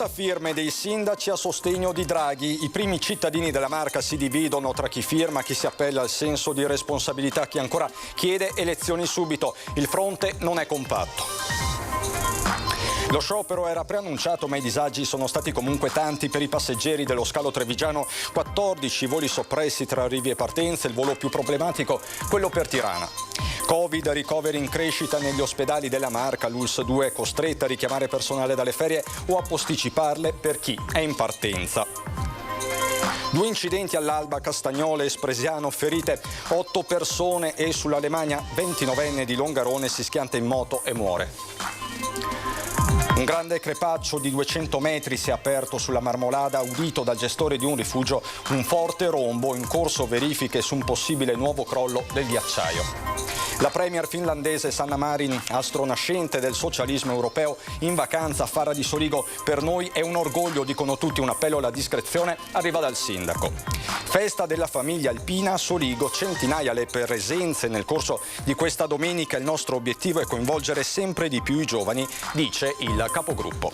Raccolta firme dei sindaci a sostegno di Draghi. I primi cittadini della Marca si dividono tra chi firma, chi si appella al senso di responsabilità, chi ancora chiede elezioni subito. Il fronte non è compatto. Lo sciopero era preannunciato, ma i disagi sono stati comunque tanti per i passeggeri dello scalo trevigiano. 14 voli soppressi tra arrivi e partenze, il volo più problematico, quello per Tirana. Covid, ricoveri in crescita negli ospedali della Marca, l'ULSS 2 è costretta a richiamare personale dalle ferie o a posticiparle per chi è in partenza. 2 incidenti all'Alba, Castagnole e Spresiano, ferite 8 persone e sulla Lemagna 29enne di Longarone si schianta in moto e muore. Un grande crepaccio di 200 metri si è aperto sulla Marmolada, udito dal gestore di un rifugio un forte rombo, in corso verifiche su un possibile nuovo crollo del ghiacciaio. La premier finlandese Sanna Marin, astro nascente del socialismo europeo, in vacanza a Fara di Sorigo. Per noi è un orgoglio, dicono tutti, un appello alla discrezione arriva dal sindaco. Festa della famiglia alpina a Sorigo, centinaia le presenze nel corso di questa domenica. Il nostro obiettivo è coinvolgere sempre di più i giovani, dice il capogruppo.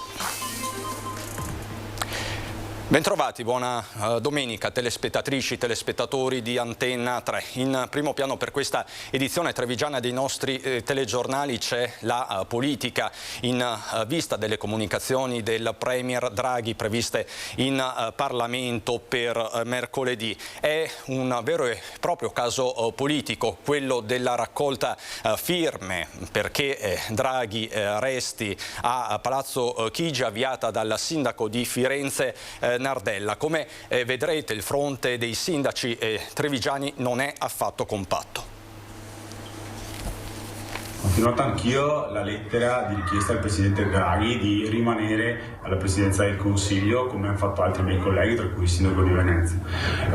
Bentrovati, buona domenica telespettatrici, telespettatori di Antenna 3. In primo piano per questa edizione trevigiana dei nostri telegiornali c'è la politica in vista delle comunicazioni del Premier Draghi previste in Parlamento per mercoledì. È un vero e proprio caso politico quello della raccolta firme perché Draghi resti a Palazzo Chigi, avviata dal sindaco di Firenze Nardella. Come vedrete, il fronte dei sindaci trevigiani non è affatto compatto. Ho firmato anch'io la lettera di richiesta al Presidente Draghi di rimanere alla Presidenza del Consiglio, come hanno fatto altri miei colleghi, tra cui il Sindaco di Venezia.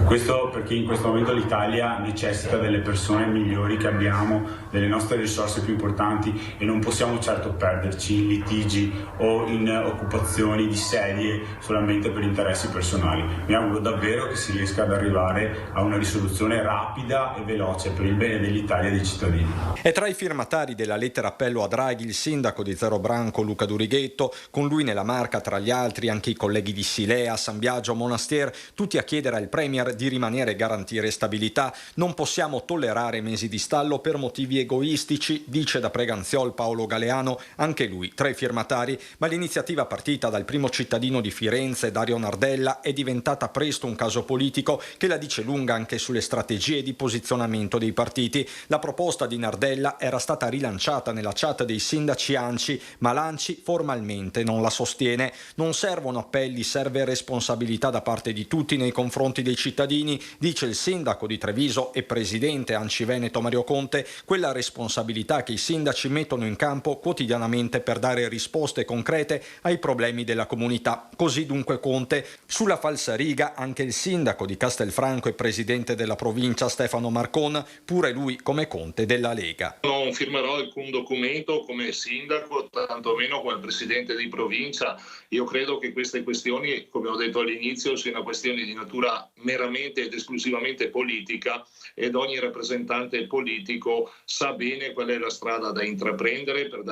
Questo perché in questo momento l'Italia necessita delle persone migliori che abbiamo, delle nostre risorse più importanti, e non possiamo certo perderci in litigi o in occupazioni di sedie solamente per interessi personali. Mi auguro davvero che si riesca ad arrivare a una risoluzione rapida e veloce per il bene dell'Italia e dei cittadini. E tra i firmatari della lettera appello a Draghi il sindaco di Zero Branco Luca Durighetto, con lui nella Marca tra gli altri anche i colleghi di Silea, San Biagio, Monastier, tutti a chiedere al Premier di rimanere e garantire stabilità. Non possiamo tollerare mesi di stallo per motivi egoistici, dice da Preganziol Paolo Galeano, anche lui tra i firmatari, ma l'iniziativa partita dal primo cittadino di Firenze, Dario Nardella, è diventata presto un caso politico che la dice lunga anche sulle strategie di posizionamento dei partiti. La proposta di Nardella era stata rilanciata nella chat dei sindaci ANCI, ma l'ANCI formalmente non la sostiene. Non servono appelli, serve responsabilità da parte di tutti nei confronti dei cittadini, dice il sindaco di Treviso e presidente ANCI Veneto Mario Conte, quella responsabilità che i sindaci mettono in campo quotidianamente per dare risposte concrete ai problemi della comunità. Così dunque Conte. Sulla falsariga anche il sindaco di Castelfranco e presidente della provincia Stefano Marcon, pure lui come Conte della Lega. Non firmerò alcun documento come sindaco, tantomeno come presidente di provincia. Io credo che queste questioni, come ho detto all'inizio, siano questioni di natura meramente ed esclusivamente politica, ed ogni rappresentante politico sa bene qual è la strada da intraprendere per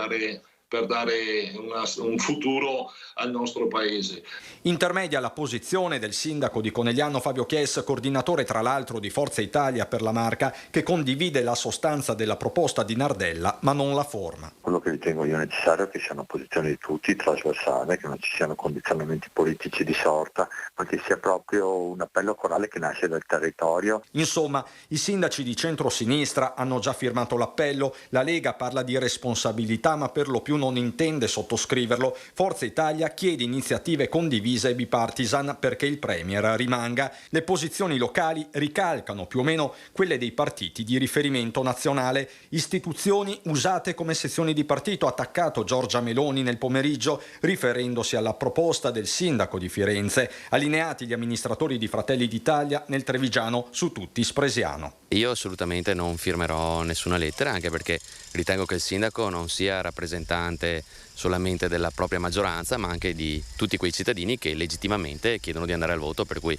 dare un futuro al nostro paese. Intermedia la posizione del sindaco di Conegliano Fabio Chies, coordinatore tra l'altro di Forza Italia per la Marca, che condivide la sostanza della proposta di Nardella ma non la forma. Quello che ritengo io necessario è che sia una posizione di tutti, trasversale, che non ci siano condizionamenti politici di sorta, ma che sia proprio un appello corale che nasce dal territorio. Insomma, i sindaci di centrosinistra hanno già firmato l'appello, la Lega parla di responsabilità ma per lo più non intende sottoscriverlo. Forza Italia chiede iniziative condivise e bipartisan perché il Premier rimanga. Le posizioni locali ricalcano più o meno quelle dei partiti di riferimento nazionale, istituzioni usate come sezioni di partito, ha attaccato Giorgia Meloni nel pomeriggio riferendosi alla proposta del sindaco di Firenze. Allineati gli amministratori di Fratelli d'Italia nel trevigiano, su tutti Spresiano. Io assolutamente non firmerò nessuna lettera, anche perché ritengo che il sindaco non sia rappresentante solamente della propria maggioranza, ma anche di tutti quei cittadini che legittimamente chiedono di andare al voto, per cui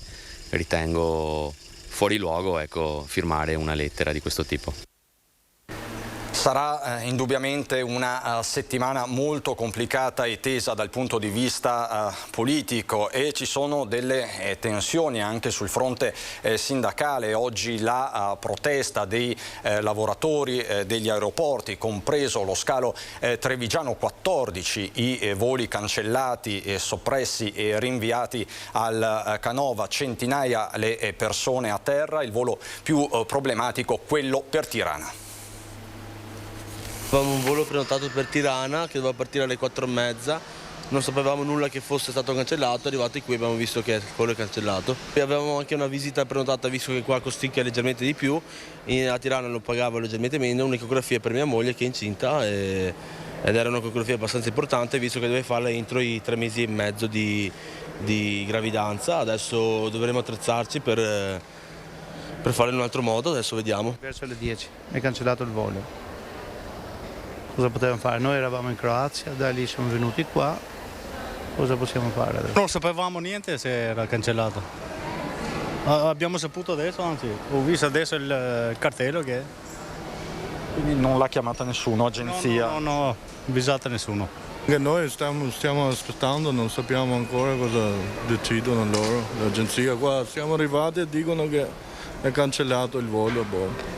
ritengo fuori luogo, firmare una lettera di questo tipo. Sarà indubbiamente una settimana molto complicata e tesa dal punto di vista politico, e ci sono delle tensioni anche sul fronte sindacale. Oggi la protesta dei lavoratori degli aeroporti, compreso lo scalo trevigiano, 14 i voli cancellati, soppressi e rinviati al Canova, centinaia le persone a terra. Il volo più problematico, quello per Tirana. Avevamo un volo prenotato per Tirana che doveva partire alle 4:30, non sapevamo nulla che fosse stato cancellato. Arrivati qui abbiamo visto che il volo è cancellato. E avevamo anche una visita prenotata, visto che qua costicchia leggermente di più, a Tirana lo pagavo leggermente meno, un'ecografia per mia moglie che è incinta, ed era un'ecografia abbastanza importante visto che deve farla entro i 3 mesi e mezzo di gravidanza. Adesso dovremo attrezzarci per farlo in un altro modo, adesso vediamo. Verso le 10 è cancellato il volo. Cosa potevamo fare? Noi eravamo in Croazia, da lì siamo venuti qua, cosa possiamo fare adesso? Non sapevamo niente se era cancellato. Abbiamo saputo adesso, anzi ho visto adesso il cartello che... Quindi non l'ha chiamata nessuno, agenzia? No, avvisata nessuno. Anche noi stiamo aspettando, non sappiamo ancora cosa decidono loro, l'agenzia qua. Siamo arrivati e dicono che è cancellato il volo,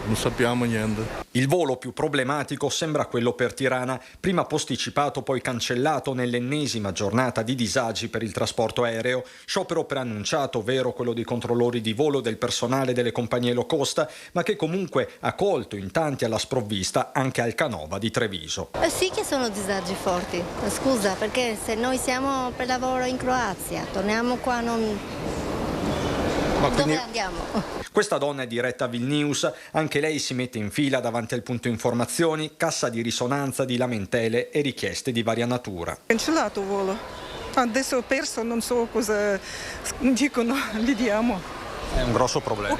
non sappiamo niente. Il volo più problematico sembra quello per Tirana, prima posticipato poi cancellato nell'ennesima giornata di disagi per il trasporto aereo. Sciopero preannunciato, vero, quello dei controllori di volo del personale delle compagnie low cost, ma che comunque ha colto in tanti alla sprovvista anche al Canova di Treviso. Sì che sono disagi forti, scusa, perché se noi siamo per lavoro in Croazia, torniamo qua, dove andiamo? Questa donna è diretta a Vilnius, anche lei si mette in fila davanti al punto informazioni, cassa di risonanza di lamentele e richieste di varia natura. Cancellato il volo, adesso ho perso, non so cosa dicono, li diamo. È un grosso problema.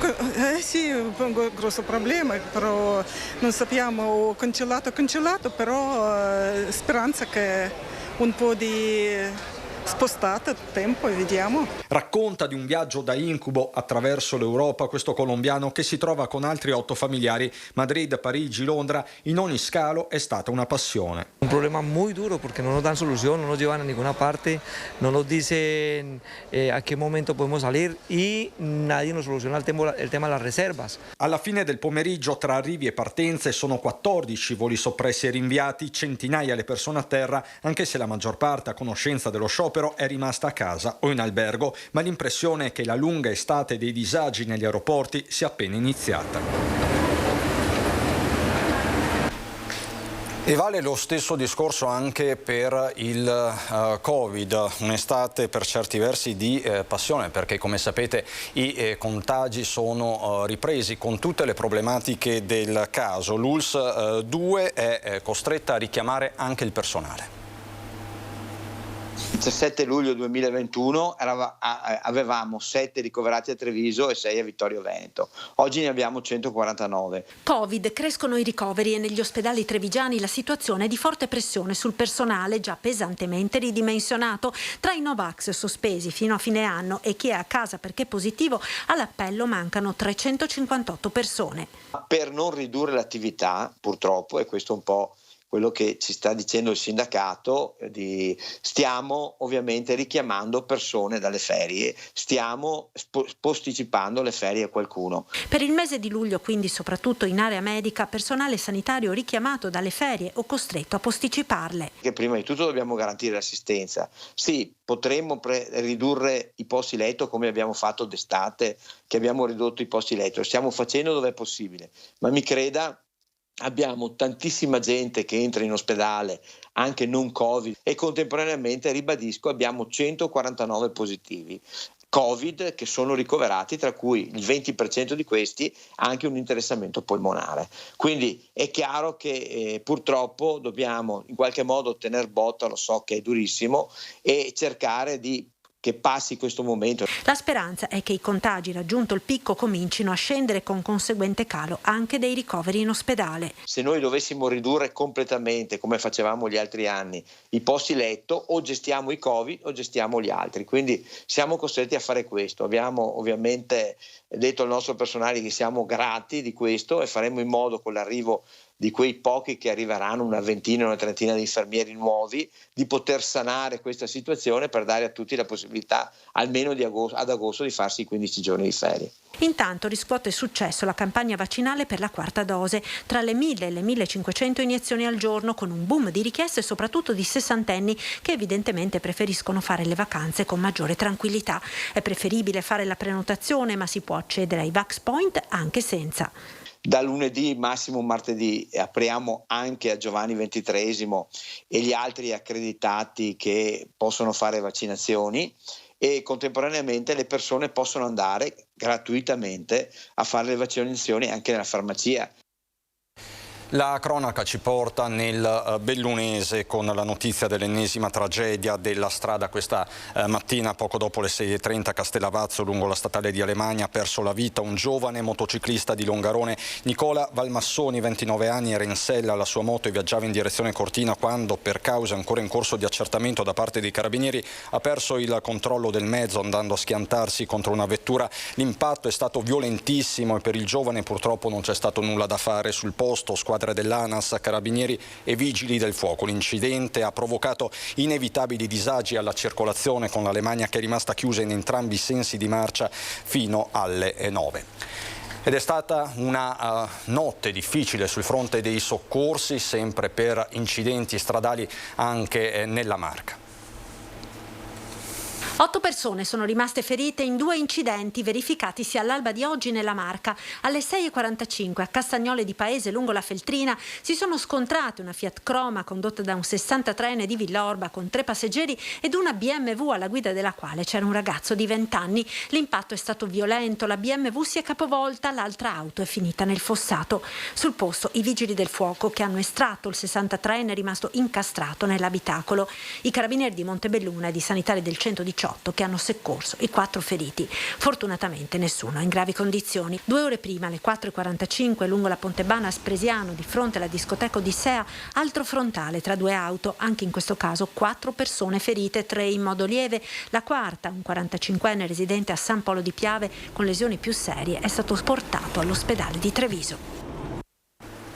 Sì, è un grosso problema, però non sappiamo, ho cancellato, però speranza che un po' di... spostata tempo e vediamo. Racconta di un viaggio da incubo attraverso l'Europa questo colombiano, che si trova con altri 8 familiari. Madrid, Parigi, Londra, in ogni scalo è stata una passione. Un problema muy duro porque no nos dan solución, no nos llevan a ninguna parte, no nos dicen a qué momento podemos salir y nadie nos soluciona el tema de las reservas. Alla fine del pomeriggio, tra arrivi e partenze, sono 14 voli soppressi e rinviati, centinaia le persone a terra, anche se la maggior parte, a conoscenza dello sciopero, è rimasta a casa o in albergo, ma l'impressione è che la lunga estate dei disagi negli aeroporti sia appena iniziata. E vale lo stesso discorso anche per il Covid, un'estate per certi versi di passione, perché come sapete i contagi sono ripresi con tutte le problematiche del caso. L'ULSS 2 è costretta a richiamare anche il personale. Il 17 luglio 2021 avevamo 7 ricoverati a Treviso e 6 a Vittorio Veneto. Oggi ne abbiamo 149. Covid, crescono i ricoveri e negli ospedali trevigiani la situazione è di forte pressione sul personale già pesantemente ridimensionato. Tra i Novax sospesi fino a fine anno e chi è a casa perché positivo, all'appello mancano 358 persone. Per non ridurre l'attività, purtroppo, e questo è un po' quello che ci sta dicendo il sindacato, stiamo ovviamente richiamando persone dalle ferie, stiamo posticipando le ferie a qualcuno. Per il mese di luglio, quindi, soprattutto in area medica, personale sanitario richiamato dalle ferie o costretto a posticiparle. Che prima di tutto dobbiamo garantire l'assistenza. Sì, potremmo ridurre i posti letto come abbiamo fatto d'estate, che abbiamo ridotto i posti letto, lo stiamo facendo dove è possibile, ma mi creda, abbiamo tantissima gente che entra in ospedale, anche non Covid, e contemporaneamente, ribadisco, abbiamo 149 positivi Covid che sono ricoverati, tra cui il 20% di questi ha anche un interessamento polmonare. Quindi è chiaro che purtroppo dobbiamo in qualche modo tener botta, lo so che è durissimo, e cercare di che passi questo momento. La speranza è che i contagi, raggiunto il picco, comincino a scendere con conseguente calo anche dei ricoveri in ospedale. Se noi dovessimo ridurre completamente, come facevamo gli altri anni, i posti letto, o gestiamo i Covid o gestiamo gli altri. Quindi siamo costretti a fare questo. Abbiamo ovviamente detto al nostro personale che siamo grati di questo e faremo in modo, con l'arrivo di quei pochi che arriveranno, una ventina, una trentina di infermieri nuovi, di poter sanare questa situazione per dare a tutti la possibilità almeno ad agosto di farsi i 15 giorni di ferie. Intanto riscuote successo la campagna vaccinale per la quarta dose, tra le 1.000 e le 1.500 iniezioni al giorno, con un boom di richieste soprattutto di sessantenni che evidentemente preferiscono fare le vacanze con maggiore tranquillità. È preferibile fare la prenotazione, ma si può accedere ai Vax Point anche senza. Da lunedì, massimo martedì, apriamo anche a Giovanni XXIII e gli altri accreditati che possono fare vaccinazioni, e contemporaneamente le persone possono andare gratuitamente a fare le vaccinazioni anche nella farmacia. La cronaca ci porta nel Bellunese con la notizia dell'ennesima tragedia della strada. Questa mattina, poco dopo le 6:30, a Castellavazzo, lungo la statale di Alemagna, ha perso la vita un giovane motociclista di Longarone, Nicola Valmassoni, 29 anni, era in sella alla sua moto e viaggiava in direzione Cortina quando, per cause ancora in corso di accertamento da parte dei carabinieri, ha perso il controllo del mezzo andando a schiantarsi contro una vettura. L'impatto è stato violentissimo e per il giovane purtroppo non c'è stato nulla da fare sul posto. Squadre dell'ANAS, carabinieri e vigili del fuoco. L'incidente ha provocato inevitabili disagi alla circolazione, con l'Alemagna che è rimasta chiusa in entrambi i sensi di marcia fino alle 9. Ed è stata una notte difficile sul fronte dei soccorsi, sempre per incidenti stradali anche nella Marca. 8 persone sono rimaste ferite in 2 incidenti verificatisi all'alba di oggi nella Marca. Alle 6:45 a Castagnole di Paese, lungo la Feltrina, si sono scontrate una Fiat Croma condotta da un 63enne di Villorba con 3 passeggeri ed una BMW alla guida della quale c'era un ragazzo di 20 anni. L'impatto è stato violento, la BMW si è capovolta, l'altra auto è finita nel fossato. Sul posto i vigili del fuoco che hanno estratto il 63enne rimasto incastrato nell'abitacolo. I carabinieri di Montebelluna e di sanitari del 118 che hanno soccorso i 4 feriti. Fortunatamente nessuno in gravi condizioni. 2 ore prima, alle 4:45, lungo la Pontebana a Spresiano, di fronte alla discoteca Odissea, altro frontale tra 2 auto, anche in questo caso 4 persone ferite, 3 in modo lieve. La quarta, un 45enne residente a San Polo di Piave con lesioni più serie, è stato portato all'ospedale di Treviso.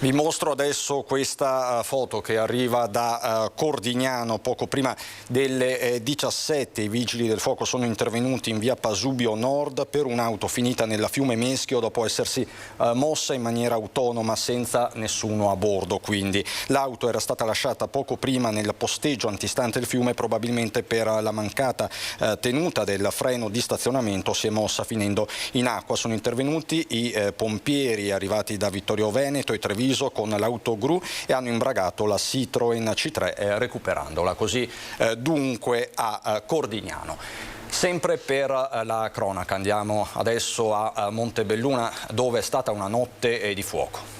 Vi mostro adesso questa foto che arriva da Cordignano. Poco prima delle 17 i vigili del fuoco sono intervenuti in via Pasubio Nord per un'auto finita nel fiume Meschio dopo essersi mossa in maniera autonoma senza nessuno a bordo. Quindi l'auto era stata lasciata poco prima nel posteggio antistante il fiume, probabilmente per la mancata tenuta del freno di stazionamento si è mossa finendo in acqua. Sono intervenuti i pompieri arrivati da Vittorio Veneto e Treviso con l'autogru e hanno imbragato la Citroen C3 recuperandola così dunque a Cordignano. Sempre per la cronaca andiamo adesso a Montebelluna, dove è stata una notte di fuoco.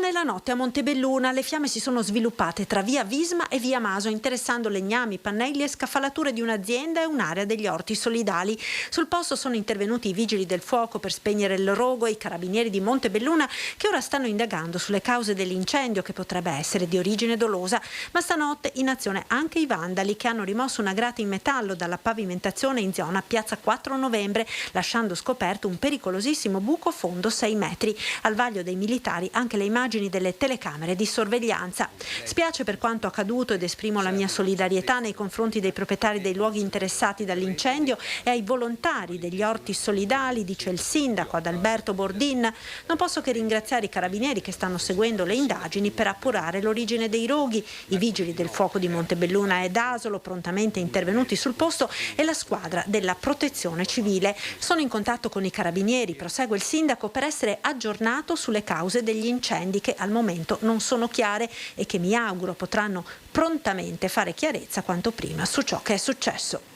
Nella notte a Montebelluna le fiamme si sono sviluppate tra via Visma e via Maso, interessando legnami, pannelli e scaffalature di un'azienda e un'area degli orti solidali. Sul posto sono intervenuti i vigili del fuoco per spegnere il rogo e i carabinieri di Montebelluna, che ora stanno indagando sulle cause dell'incendio, che potrebbe essere di origine dolosa. Ma stanotte in azione anche i vandali, che hanno rimosso una grata in metallo dalla pavimentazione in zona Piazza 4 Novembre, lasciando scoperto un pericolosissimo buco fondo 6 metri. Al vaglio dei militari anche le immagini delle telecamere di sorveglianza. Spiace per quanto accaduto ed esprimo la mia solidarietà nei confronti dei proprietari dei luoghi interessati dall'incendio e ai volontari degli orti solidali, dice il sindaco Adalberto Bordin. Non posso che ringraziare i carabinieri che stanno seguendo le indagini per appurare l'origine dei roghi, i vigili del fuoco di Montebelluna ed Asolo prontamente intervenuti sul posto e la squadra della protezione civile. Sono in contatto con i carabinieri, prosegue il sindaco, per essere aggiornato sulle cause degli incendi che al momento non sono chiare e che mi auguro potranno prontamente fare chiarezza quanto prima su ciò che è successo.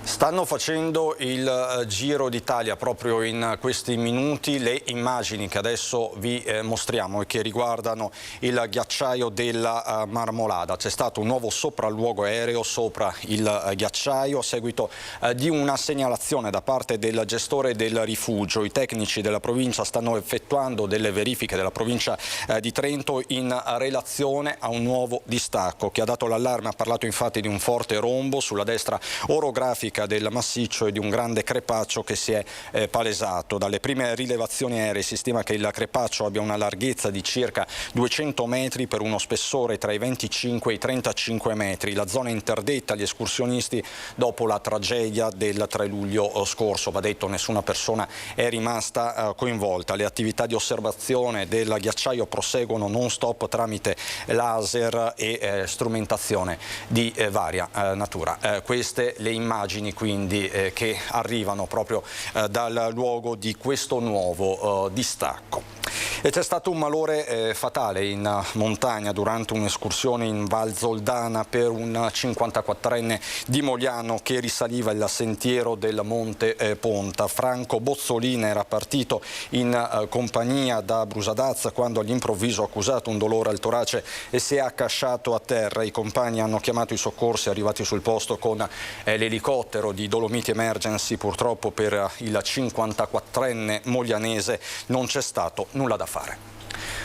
Stanno facendo il Giro d'Italia proprio in questi minuti le immagini che adesso vi mostriamo e che riguardano il ghiacciaio della Marmolada. C'è stato un nuovo sopralluogo aereo sopra il ghiacciaio a seguito di una segnalazione da parte del gestore del rifugio. I tecnici della provincia stanno effettuando delle verifiche della provincia di Trento in relazione a un nuovo distacco che ha dato l'allarme. Ha parlato infatti di un forte rombo sulla destra orografica idraulica del massiccio e di un grande crepaccio che si è palesato. Dalle prime rilevazioni aeree si stima che il crepaccio abbia una larghezza di circa 200 metri per uno spessore tra i 25 e i 35 metri. La zona è interdetta agli escursionisti dopo la tragedia del 3 luglio scorso. Va detto, nessuna persona è rimasta coinvolta. Le attività di osservazione del ghiacciaio proseguono non stop tramite laser e strumentazione di varia natura. Queste le immagini quindi che arrivano proprio dal luogo di questo nuovo distacco. E c'è stato un malore fatale in montagna durante un'escursione in Val Zoldana per un 54enne di Mogliano che risaliva il sentiero del Monte Ponta. Franco Bozzolina era partito in compagnia da Brusadazza quando all'improvviso ha accusato un dolore al torace e si è accasciato a terra. I compagni hanno chiamato i soccorsi arrivati sul posto con l'elicottero di Dolomiti Emergency. Purtroppo per il 54enne moglianese non c'è stato nulla da fare.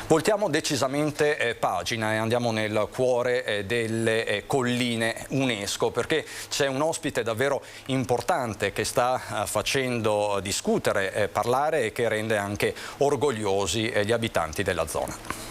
Voltiamo decisamente pagina e andiamo nel cuore delle colline UNESCO, perché c'è un ospite davvero importante che sta facendo discutere, parlare e che rende anche orgogliosi gli abitanti della zona.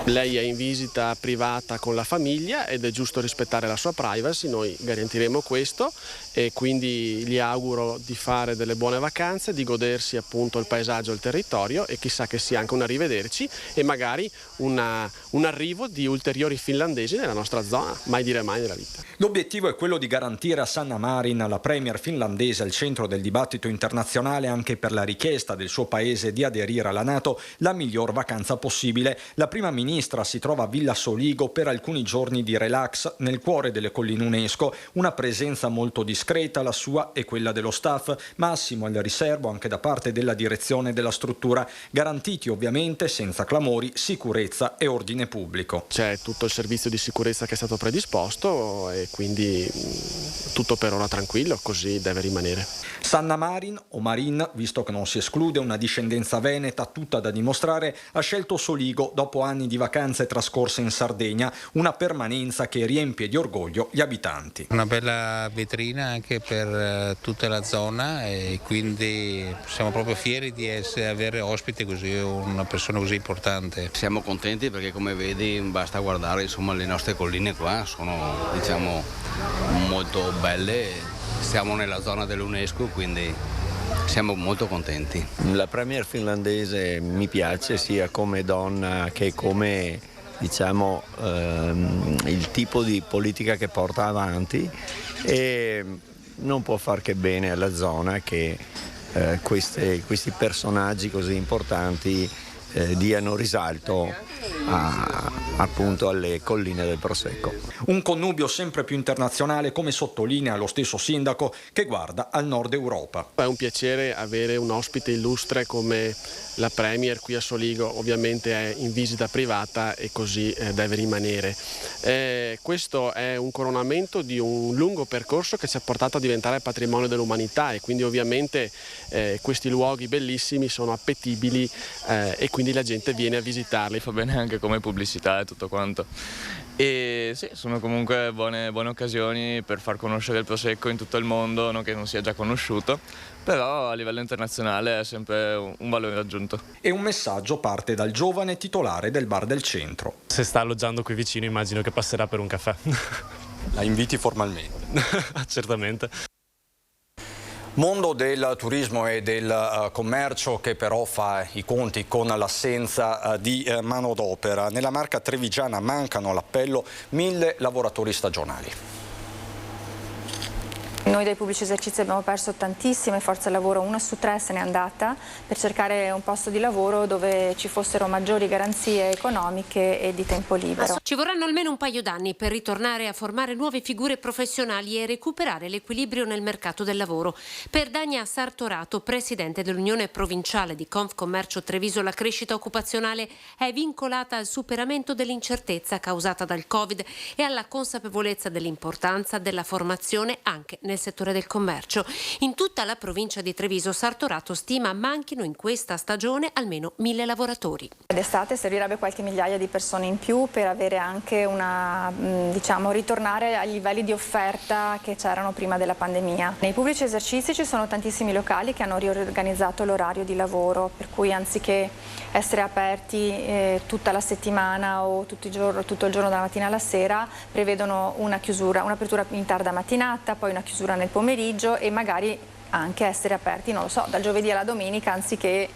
Lei è in visita privata con la famiglia ed è giusto rispettare la sua privacy, noi garantiremo questo e quindi gli auguro di fare delle buone vacanze, di godersi appunto il paesaggio e il territorio e chissà che sia anche un arrivederci e magari un arrivo di ulteriori finlandesi nella nostra zona, mai dire mai nella vita. L'obiettivo è quello di garantire a Sanna Marin, la premier finlandese al centro del dibattito internazionale anche per la richiesta del suo paese di aderire alla NATO, la miglior vacanza possibile. La prima ministra si trova a Villa Soligo per alcuni giorni di relax nel cuore delle colline UNESCO, una presenza molto discreta, la sua e quella dello staff, massimo al riservo anche da parte della direzione della struttura, garantiti ovviamente senza clamori sicurezza e ordine pubblico. C'è tutto il servizio di sicurezza che è stato predisposto e quindi tutto per ora tranquillo, così deve rimanere. Sanna Marin, o Marin, visto che non si esclude una discendenza veneta tutta da dimostrare, ha scelto Soligo dopo anni di vacanze trascorse in Sardegna, una permanenza che riempie di orgoglio gli abitanti. Una bella vetrina anche per tutta la zona e quindi siamo proprio fieri di avere ospite così una persona così importante. Siamo contenti perché come vedi basta guardare, insomma, le nostre colline qua sono molto belle, siamo nella zona dell'UNESCO quindi siamo molto contenti. La premier finlandese mi piace sia come donna che come il tipo di politica che porta avanti e non può far che bene alla zona che questi personaggi così importanti diano risalto appunto alle colline del Prosecco. Un connubio sempre più internazionale, come sottolinea lo stesso sindaco, che guarda al nord Europa. È un piacere avere un ospite illustre come la Premier qui a Soligo, ovviamente è in visita privata e così deve rimanere. Questo è un coronamento di un lungo percorso che ci ha portato a diventare patrimonio dell'umanità e quindi ovviamente questi luoghi bellissimi sono appetibili e quindi la gente viene a visitarli. Fa bene anche come pubblicità e tutto quanto. E sì, sono comunque buone occasioni per far conoscere il Prosecco in tutto il mondo, non che non sia già conosciuto, però a livello internazionale è sempre un valore aggiunto. E un messaggio parte dal giovane titolare del bar del centro. Se sta alloggiando qui vicino immagino che passerà per un caffè. La inviti formalmente? Certamente. Mondo del turismo e del commercio che però fa i conti con l'assenza di manodopera. Nella Marca trevigiana mancano all'appello 1000 lavoratori stagionali. Noi dai pubblici esercizi abbiamo perso tantissime forze lavoro, 1 su 3 se n'è andata per cercare un posto di lavoro dove ci fossero maggiori garanzie economiche e di tempo libero. Ci vorranno almeno un paio d'anni per ritornare a formare nuove figure professionali e recuperare l'equilibrio nel mercato del lavoro. Per Dania Sartorato, presidente dell'Unione Provinciale di Confcommercio Treviso, la crescita occupazionale è vincolata al superamento dell'incertezza causata dal Covid e alla consapevolezza dell'importanza della formazione anche nel settore del commercio. In tutta la provincia di Treviso, Sartorato stima manchino in questa stagione almeno 1.000 lavoratori. D'estate servirebbe qualche migliaia di persone in più per avere anche una, ritornare ai livelli di offerta che c'erano prima della pandemia. Nei pubblici esercizi ci sono tantissimi locali che hanno riorganizzato l'orario di lavoro, per cui anziché essere aperti tutta la settimana o tutto il giorno dalla mattina alla sera, prevedono un'apertura in tarda mattinata, poi una chiusura nel pomeriggio e magari anche essere aperti, non lo so, dal giovedì alla domenica anziché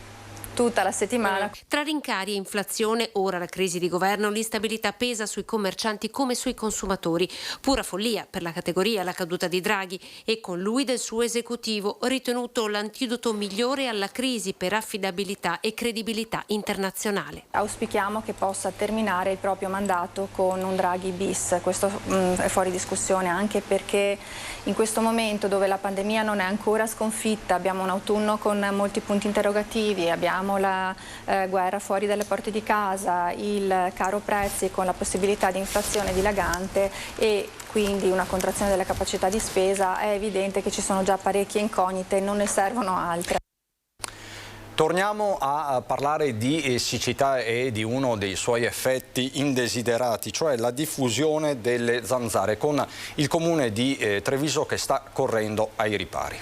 tutta la settimana. Tra rincari e inflazione, ora la crisi di governo, l'instabilità pesa sui commercianti come sui consumatori. Pura follia per la categoria la caduta di Draghi e con lui del suo esecutivo, ritenuto l'antidoto migliore alla crisi per affidabilità e credibilità internazionale. Auspichiamo che possa terminare il proprio mandato con un Draghi bis. Questo è fuori discussione, anche perché in questo momento dove la pandemia non è ancora sconfitta, abbiamo un autunno con molti punti interrogativi, abbiamo la guerra fuori dalle porte di casa, il caro prezzi con la possibilità di inflazione dilagante e quindi una contrazione della capacità di spesa, è evidente che ci sono già parecchie incognite, non ne servono altre. Torniamo a parlare di siccità e di uno dei suoi effetti indesiderati, cioè la diffusione delle zanzare, con il comune di Treviso che sta correndo ai ripari.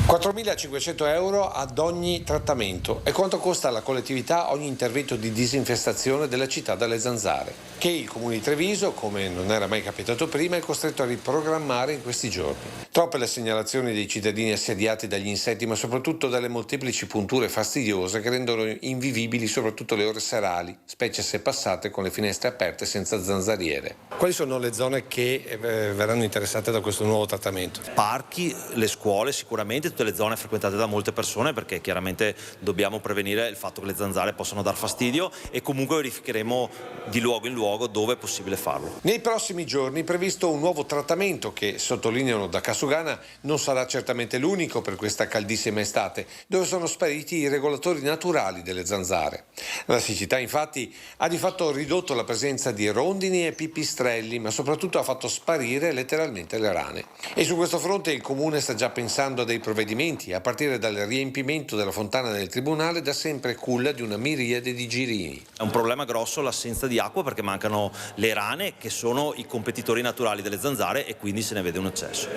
4.500 euro ad ogni trattamento è quanto costa alla collettività ogni intervento di disinfestazione della città dalle zanzare, che il comune di Treviso, come non era mai capitato prima, è costretto a riprogrammare in questi giorni. Troppe le segnalazioni dei cittadini assediati dagli insetti, ma soprattutto dalle molteplici punture fastidiose che rendono invivibili soprattutto le ore serali, specie se passate con le finestre aperte senza zanzariere. Quali sono le zone che verranno interessate da questo nuovo trattamento? Parchi, le scuole sicuramente, tutte le zone frequentate da molte persone, perché chiaramente dobbiamo prevenire il fatto che le zanzare possano dar fastidio e comunque verificheremo di luogo in luogo dove è possibile farlo. Nei prossimi giorni è previsto un nuovo trattamento che, sottolineano da Casugana, non sarà certamente l'unico per questa caldissima estate, dove sono spariti i regolatori naturali delle zanzare. La siccità infatti ha di fatto ridotto la presenza di rondini e pipistrelli, ma soprattutto ha fatto sparire letteralmente le rane. E su questo fronte il comune sta già pensando a dei provvedimenti, a partire dal riempimento della fontana del tribunale, da sempre culla di una miriade di girini. È un problema grosso l'assenza di acqua, perché mancano le rane, che sono i competitori naturali delle zanzare, e quindi se ne vede un eccesso.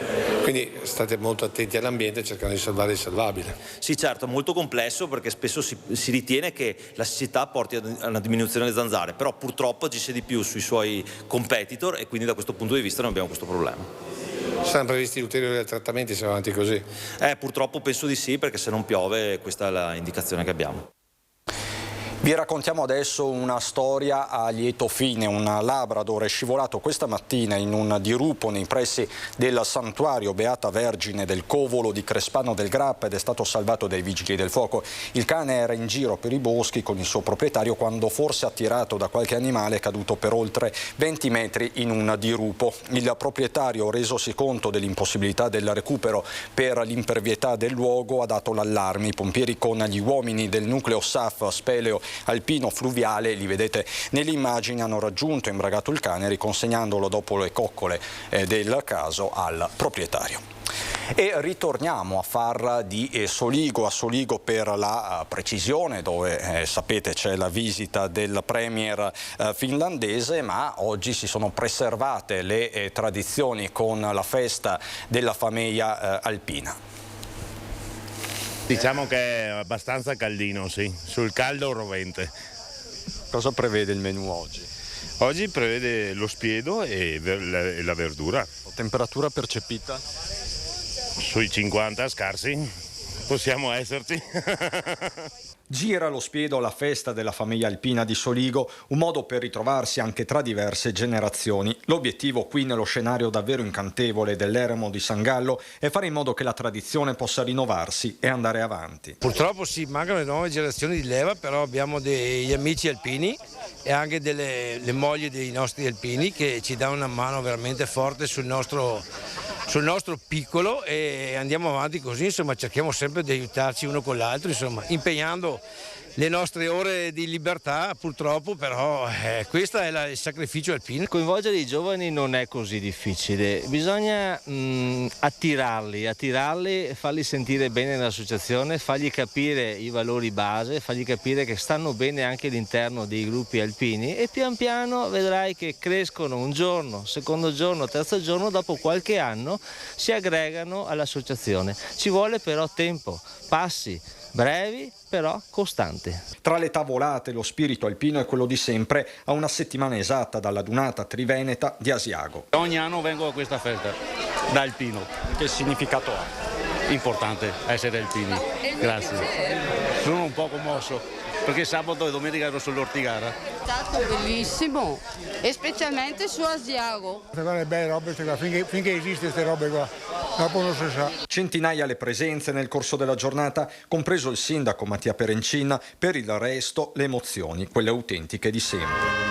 Quindi state molto attenti all'ambiente cercando di salvare il salvabile. Sì, certo, è molto complesso, perché spesso si ritiene che la siccità porti a una diminuzione delle zanzare, però purtroppo agisce di più sui suoi competitor e quindi da questo punto di vista non abbiamo questo problema. Saranno previsti ulteriori trattamenti se va avanti così? Purtroppo penso di sì, perché se non piove questa è l'indicazione che abbiamo. Vi raccontiamo adesso una storia a lieto fine. Un labrador è scivolato questa mattina in un dirupo nei pressi del santuario Beata Vergine del Covolo di Crespano del Grappa ed è stato salvato dai vigili del fuoco. Il cane era in giro per i boschi con il suo proprietario quando, forse attirato da qualche animale, è caduto per oltre 20 metri in un dirupo. Il proprietario, resosi conto dell'impossibilità del recupero per l'impervietà del luogo, ha dato l'allarme. I pompieri con gli uomini del nucleo SAF Speleo Alpino Fluviale, li vedete nelle immagini, hanno raggiunto e imbragato il cane, riconsegnandolo dopo le coccole del caso al proprietario. E ritorniamo a far di Soligo, a Soligo per la precisione, dove sapete c'è la visita del premier finlandese, ma oggi si sono preservate le tradizioni con la festa della famiglia alpina. Diciamo che è abbastanza caldino, sì, sul caldo rovente. Cosa prevede il menù oggi? Oggi prevede lo spiedo e la verdura. Temperatura percepita? Sui 50 scarsi, possiamo esserci. Gira lo spiedo alla festa della famiglia alpina di Soligo, un modo per ritrovarsi anche tra diverse generazioni. L'obiettivo qui, nello scenario davvero incantevole dell'eremo di San Gallo, è fare in modo che la tradizione possa rinnovarsi e andare avanti. Purtroppo sì, mancano le nuove generazioni di leva, però abbiamo degli amici alpini e anche le mogli dei nostri alpini che ci danno una mano veramente forte sul nostro piccolo, e andiamo avanti così, insomma, cerchiamo sempre di aiutarci uno con l'altro, insomma, impegnando le nostre ore di libertà, purtroppo, però questo è il sacrificio alpino. Coinvolgere i giovani non è così difficile, bisogna attirarli, farli sentire bene nell'associazione, fargli capire i valori base, fargli capire che stanno bene anche all'interno dei gruppi alpini e pian piano vedrai che crescono un giorno, secondo giorno, terzo giorno, dopo qualche anno si aggregano all'associazione. Ci vuole però tempo, passi brevi però costanti. Tra le tavolate lo spirito alpino è quello di sempre, a una settimana esatta dalla dunata triveneta di Asiago. Ogni anno vengo a questa festa da alpino. Che significato ha? Importante essere alpini. Grazie. Sono un po' commosso perché sabato e domenica ero sull'Ortigara. È stato bellissimo, e specialmente su Asiago. Guarda, belle robe, finché esiste queste robe qua, dopo non si sa. Centinaia le presenze nel corso della giornata, compreso il sindaco Mattia Perencina, per il resto le emozioni, quelle autentiche di sempre.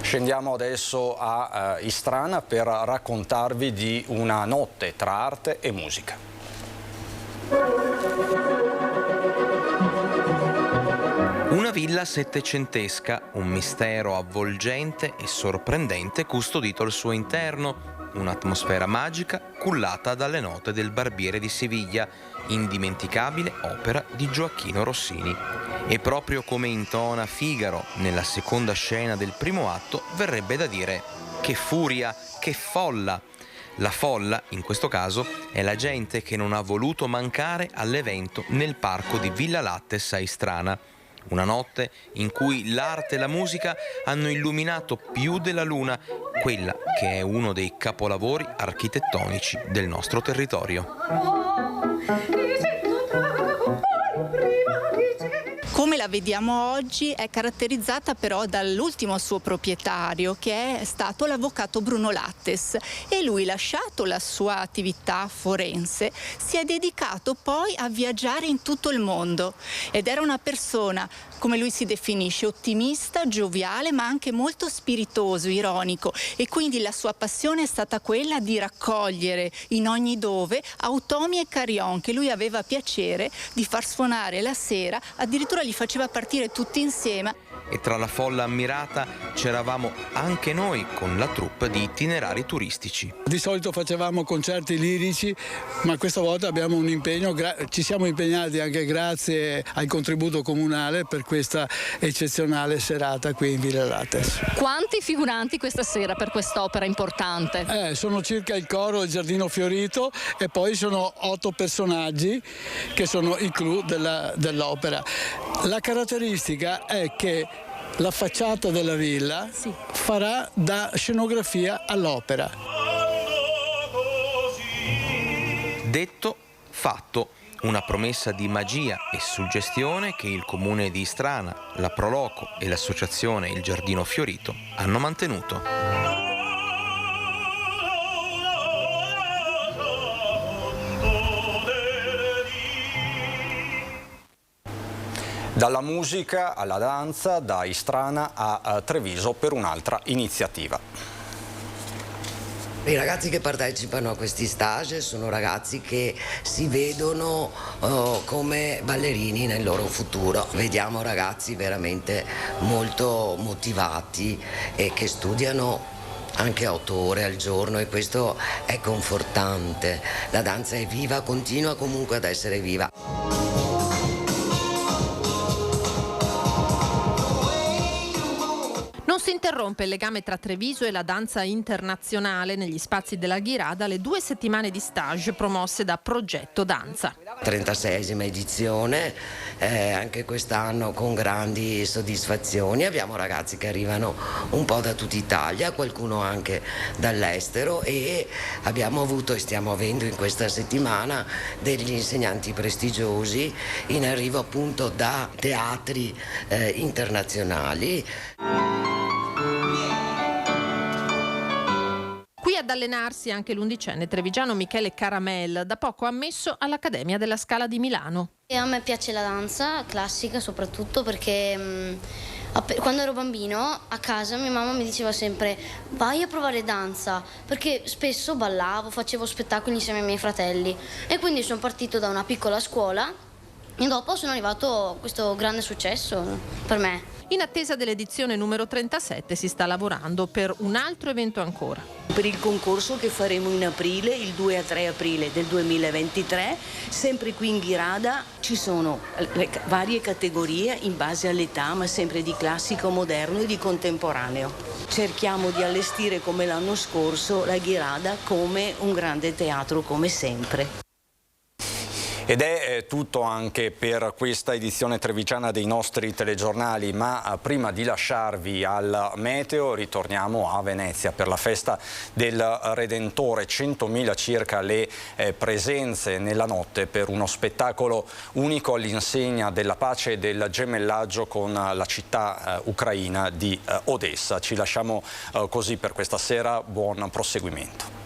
Scendiamo adesso a Istrana per raccontarvi di una notte tra arte e musica. Una villa settecentesca, un mistero avvolgente e sorprendente custodito al suo interno, un'atmosfera magica cullata dalle note del Barbiere di Siviglia, indimenticabile opera di Gioacchino Rossini. E proprio come intona Figaro nella seconda scena del primo atto, verrebbe da dire: che furia, che folla! La folla, in questo caso, è la gente che non ha voluto mancare all'evento nel parco di Villa Lattes a Istrana. Una notte in cui l'arte e la musica hanno illuminato più della luna quella che è uno dei capolavori architettonici del nostro territorio. Come la vediamo oggi è caratterizzata però dall'ultimo suo proprietario, che è stato l'avvocato Bruno Lattes, e lui, lasciato la sua attività forense, si è dedicato poi a viaggiare in tutto il mondo ed era una persona, come lui si definisce, ottimista, gioviale, ma anche molto spiritoso, ironico, e quindi la sua passione è stata quella di raccogliere in ogni dove automi e carillon che lui aveva piacere di far suonare la sera, addirittura li faceva partire tutti insieme. E tra la folla ammirata c'eravamo anche noi con la troupe di itinerari turistici. Di solito facevamo concerti lirici, ma questa volta abbiamo un impegno, ci siamo impegnati anche grazie al contributo comunale per questa eccezionale serata qui in Villa Lattes. Quanti figuranti questa sera per quest'opera importante? Sono circa il coro e il giardino fiorito e poi sono 8 personaggi che sono il clou dell'opera. La caratteristica è che la facciata della villa farà da scenografia all'opera. Detto, fatto. Una promessa di magia e suggestione che il comune di Istrana, la Proloco e l'associazione Il Giardino Fiorito hanno mantenuto. Dalla musica alla danza, da Istrana a Treviso per un'altra iniziativa. I ragazzi che partecipano a questi stage sono ragazzi che si vedono come ballerini nel loro futuro. Vediamo ragazzi veramente molto motivati e che studiano anche 8 ore al giorno, e questo è confortante. La danza è viva, continua comunque ad essere viva. Non si interrompe il legame tra Treviso e la danza internazionale negli spazi della Ghirada, le 2 settimane di stage promosse da Progetto Danza. 36esima edizione, anche quest'anno con grandi soddisfazioni. Abbiamo ragazzi che arrivano un po' da tutta Italia, qualcuno anche dall'estero, e abbiamo avuto e stiamo avendo in questa settimana degli insegnanti prestigiosi in arrivo appunto da teatri internazionali. Qui ad allenarsi anche l'11enne trevigiano Michele Caramel, da poco ammesso all'Accademia della Scala di Milano. E a me piace la danza classica soprattutto perché quando ero bambino a casa mia mamma mi diceva sempre vai a provare danza, perché spesso ballavo, facevo spettacoli insieme ai miei fratelli e quindi sono partito da una piccola scuola e dopo sono arrivato a questo grande successo per me. In attesa dell'edizione numero 37 si sta lavorando per un altro evento ancora. Per il concorso che faremo in aprile, il 2 a 3 aprile del 2023, sempre qui in Ghirada ci sono le varie categorie in base all'età, ma sempre di classico, moderno e di contemporaneo. Cerchiamo di allestire come l'anno scorso la Ghirada come un grande teatro, come sempre. Ed è tutto anche per questa edizione trevigiana dei nostri telegiornali, ma prima di lasciarvi al meteo ritorniamo a Venezia per la festa del Redentore. 100.000 circa le presenze nella notte per uno spettacolo unico all'insegna della pace e del gemellaggio con la città ucraina di Odessa. Ci lasciamo così per questa sera, buon proseguimento.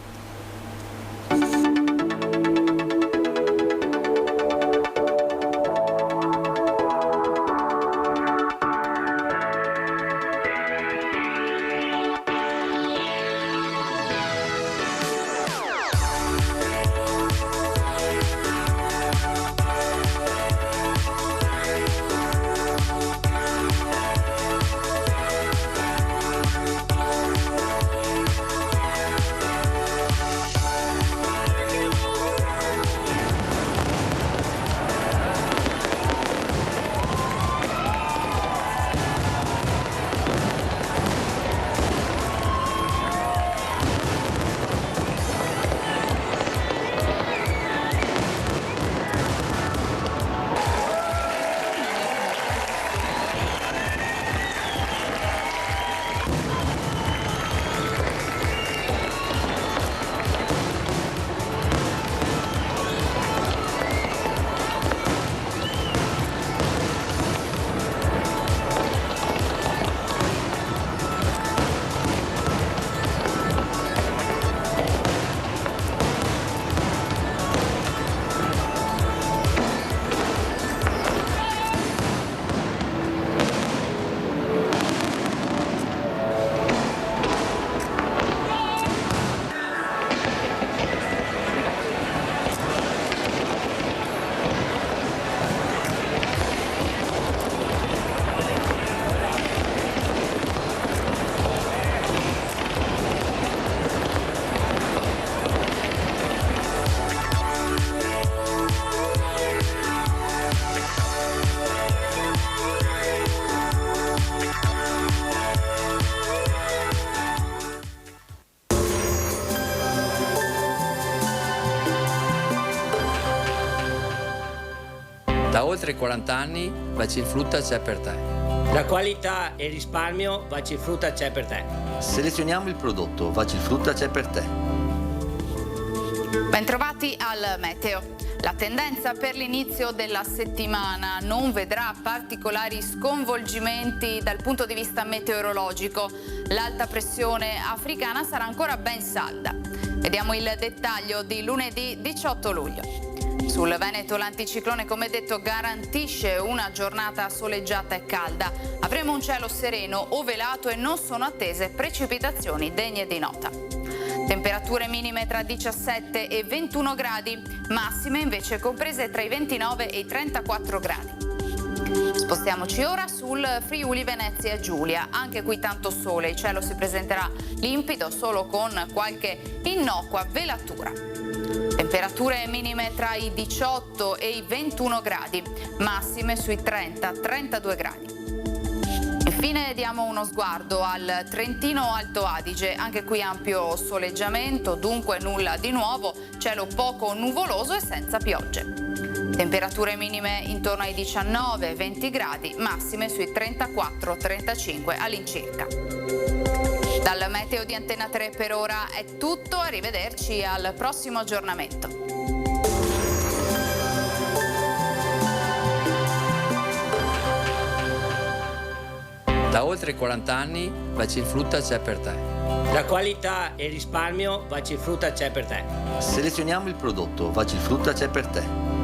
Da oltre 40 anni Bacifrutta c'è per te. La qualità e il risparmio Bacifrutta c'è per te. Selezioniamo il prodotto, Bacifrutta c'è per te. Bentrovati al meteo. La tendenza per l'inizio della settimana non vedrà particolari sconvolgimenti dal punto di vista meteorologico. L'alta pressione africana sarà ancora ben salda. Vediamo il dettaglio di lunedì 18 luglio. Sul Veneto l'anticiclone, come detto, garantisce una giornata soleggiata e calda. Avremo un cielo sereno o velato e non sono attese precipitazioni degne di nota. Temperature minime tra 17 e 21 gradi, massime invece comprese tra i 29 e i 34 gradi. Spostiamoci ora sul Friuli Venezia Giulia. Anche qui tanto sole, il cielo si presenterà limpido solo con qualche innocua velatura. Temperature minime tra i 18 e i 21 gradi, massime sui 30-32 gradi. Infine diamo uno sguardo al Trentino Alto Adige, anche qui ampio soleggiamento, dunque nulla di nuovo, cielo poco nuvoloso e senza piogge. Temperature minime intorno ai 19-20 gradi, massime sui 34-35 all'incirca. Dal meteo di Antena 3 per ora è tutto, arrivederci al prossimo aggiornamento. Da oltre 40 anni Bacifrutta c'è per te. La qualità e il risparmio, Vacifrutta c'è per te. Selezioniamo il prodotto, Vacifrutta c'è per te.